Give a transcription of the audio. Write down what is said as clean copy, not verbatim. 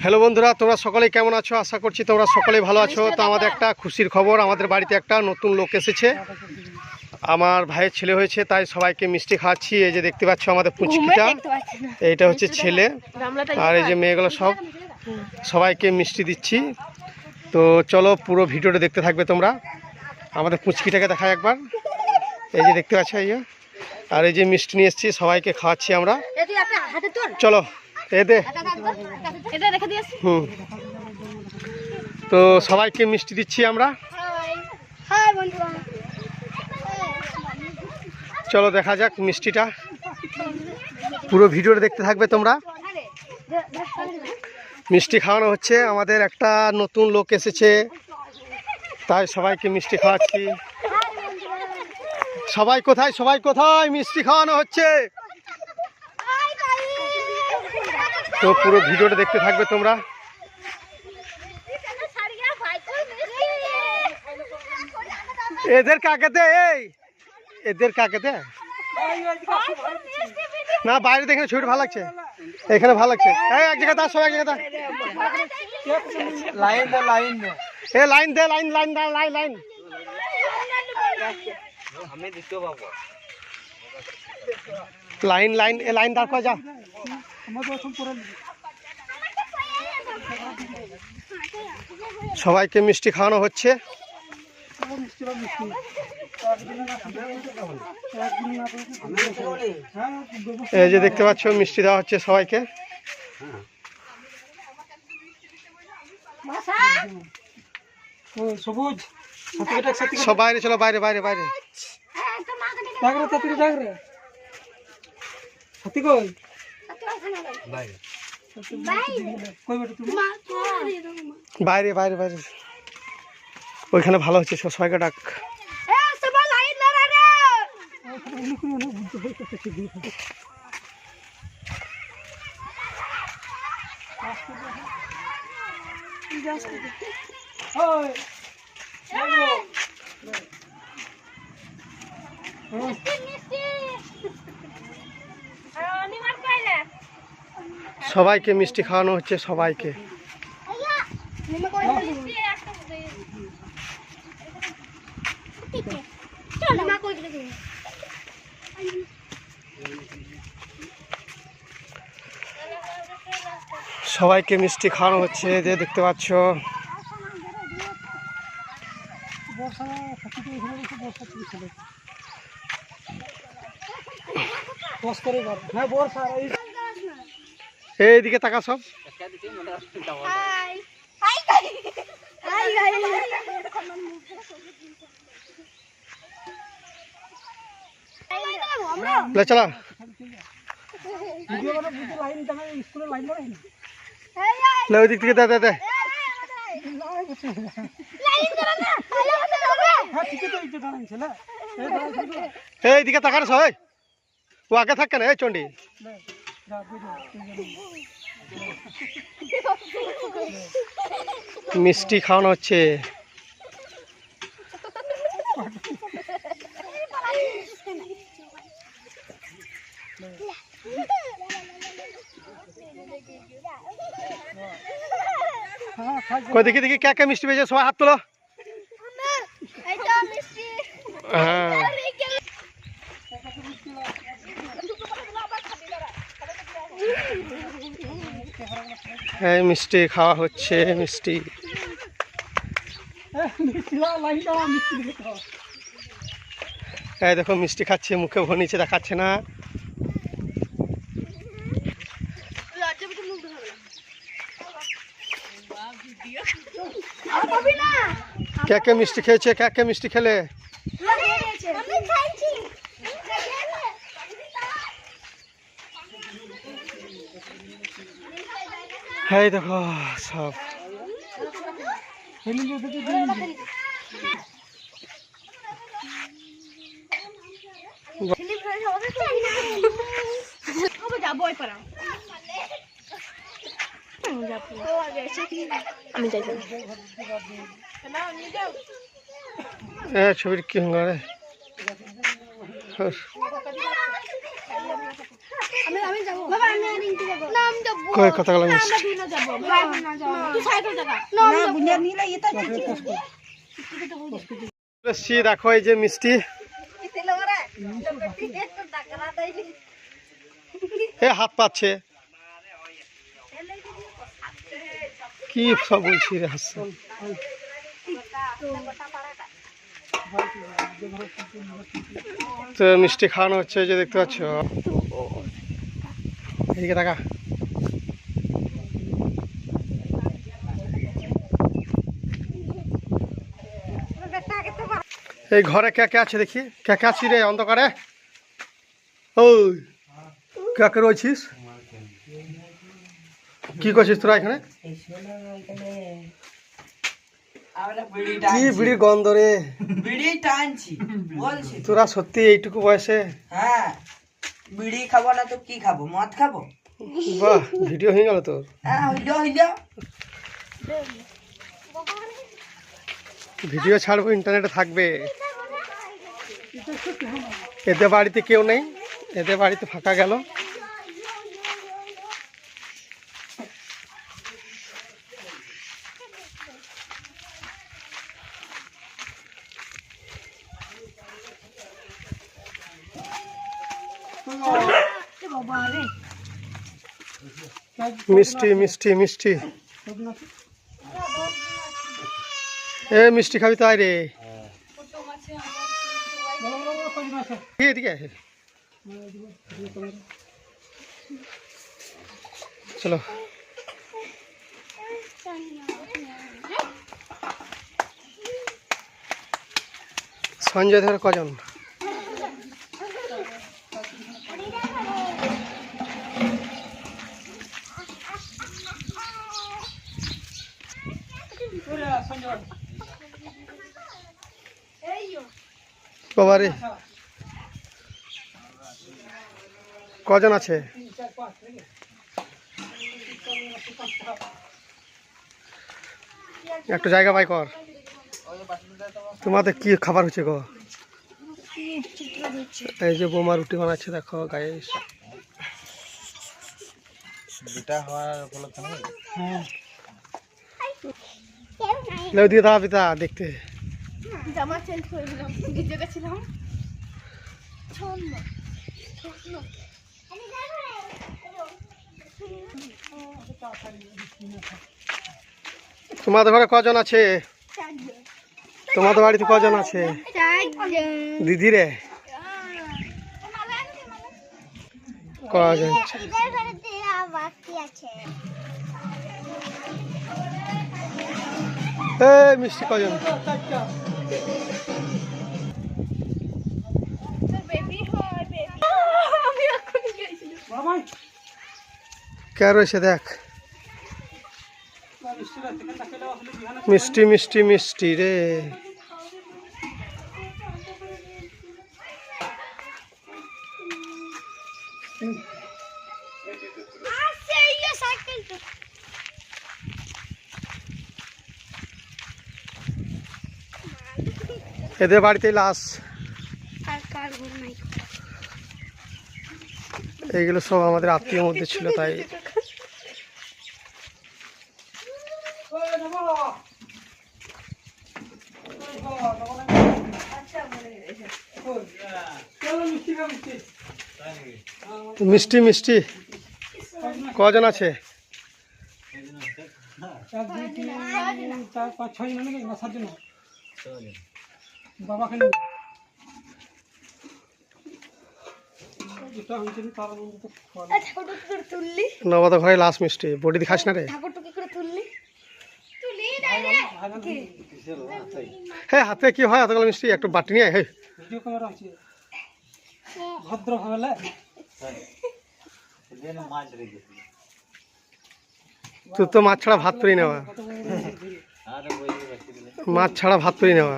Hello বন্ধুরা, তোমরা সকলেই কেমন আছো? আশা করছি তোমরা সকলেই ভালো আছো। তো আমাদের একটা খুশির খবর, আমাদের বাড়িতে একটা নতুন লোক এসেছে। আমার ভাইয়ের ছেলে হয়েছে, তাই সবাইকে মিষ্টি খাওয়াচ্ছি। এই যে দেখতে পাচ্ছ আমাদের পুচকিটা, এইটা হচ্ছে ছেলে, আর এই যে মেয়েগুলো সবাইকে মিষ্টি দিচ্ছি। তো চলো পুরো ভিডিওটা দেখতে থাকবে তোমরা। আমাদের পুচকিটাকে দেখায় একবার। এই যে দেখতে পাচ্ছ, এই যে, আর এই যে মিষ্টি নিয়ে এসেছি, সবাইকে খাওয়াচ্ছি আমরা। চলো তো সবাইকে মিষ্টি দিচ্ছি আমরা। চলো দেখা যাক মিষ্টিটা, পুরো ভিডিওটা দেখতে থাকবে তোমরা। মিষ্টি খাওয়ানো হচ্ছে, আমাদের একটা নতুন লোক এসেছে, তাই সবাইকে মিষ্টি খাওয়াচ্ছি। সবাই কোথায়, সবাই কোথায়? মিষ্টি খাওয়ানো হচ্ছে। তো পুরো ভিডিওটা দেখতে থাকবে তোমরা। এদের কাকে দে, এদের কাকে দে না, বাইরে দেখে ছবিটা ভালো লাগছে, এখানে ভালো লাগছে। এই এক জায়গায় দাও, সব এক জায়গায় দাও। লাইন দে, লাইন দে, এ লাইন দে, লাইন লাইন লাইন লাইন। আমি দিতে পাবো লাইন লাইন, এ লাইন দাও, যা। সবাইকে মিষ্টি খাওয়ানো হচ্ছে। এই যে দেখতে পাচ্ছ মিষ্টি দেওয়া হচ্ছে সবাইকে। সব বাইরে চলো, বাইরে বাইরে বাইরে। বাইরে বাইরে বাইরে, ওইখানে ভালো হচ্ছে, সবাইকে ডাক। সবাইকে মিষ্টি খাওয়ানো হচ্ছে, সবাইকে। সবাইকে মিষ্টি খাওয়ানো হচ্ছে, যে দেখতে পাচ্ছ। এইদিকে তাকা সব। চলা ওই দিক থেকে, দে দে দে। এইদিকে তাকানো সবাই, ও আগে থাক কেন? এই চন্ডী, মিষ্টি খাওয়ানো হচ্ছে। দেখি দেখি কে কে মিষ্টি পেয়েছে, সবাই হাত তোলো। হ্যাঁ, মিষ্টি খাওয়া হচ্ছে, মিষ্টি। এই দেখো মিষ্টি খাচ্ছে, মুখে ভনিছে, দেখাচ্ছে না। কে কে মিষ্টি খেয়েছে, কে কে মিষ্টি খেলে? এই দেখো সব। ছবির কি রে, কয় কথা বলা মিষ্টি দেখো, এই যে মিষ্টি হাত পাচ্ছে কি সব বলছি রে হাসছে। তো মিষ্টি খাওয়ানো হচ্ছে, যে দেখতে পাচ্ছ। এদিকে টাকা এই ঘরে কে কে আছে দেখি, কে কে আছি রে অন্ধকারে? ওই কে কে রয়েছিস? কি করছিস তোরা এখানে? কি বিড়ির গন্ধ রে, বিড়ি টানছি বলছি। তোরা সত্যি এইটুকু বয়সে? হ্যাঁ, বিড়ি খাবো না তো কি খাবো? মদ খাবো। বাহ, ভিডিও হয়ে গেল তোর। হ্যাঁ, হইলো। ভিডিও ছাড়বো, ইন্টারনেটে থাকবে। এদের বাড়িতে কেউ নেই, এদের বাড়িতে ফাঁকা গেল। মিষ্টি মিষ্টি মিষ্টি, এ মিষ্টি খাবি তো? আয় রে, এদিকে আসে, চলো। সঞ্জয় ধর কজন? বাবারে কজন আছে? একটু জায়গা পাই কর। তোমাদের কি খাবার হচ্ছে গো? এই যে বোমা রুটি বানাচ্ছে, দেখো গাইস। দিয়ে দাও পিতা দেখতে। জামা চেঞ্জ করে দিলাম, ভিজে গেছিলাম। তোমাদের ঘরে কজন আছে? তোমাদের বাড়িতে কজন আছে দিদি রে? কজন? মিষ্টি কজন? কে রয়েছে দেখ, মিষ্টি মিষ্টি মিষ্টি রে। এদের বাড়িতে লাশ, এইগুলো সব আমাদের আত্মীয় মধ্যে ছিল, তাই মিষ্টি মিষ্টি কজন আছে? নবদ ঘরে লাশ মিষ্টি, বডি দেখাস না রে। হ্যাঁ, হাতে কি হয় এতগুলো মিষ্টি? একটু বাটি নিয়ে আয়। তুই তো মাছ ছাড়া ভাত পেরি নেওয়া, মাছ ছাড়া ভাত পেরি নেওয়া।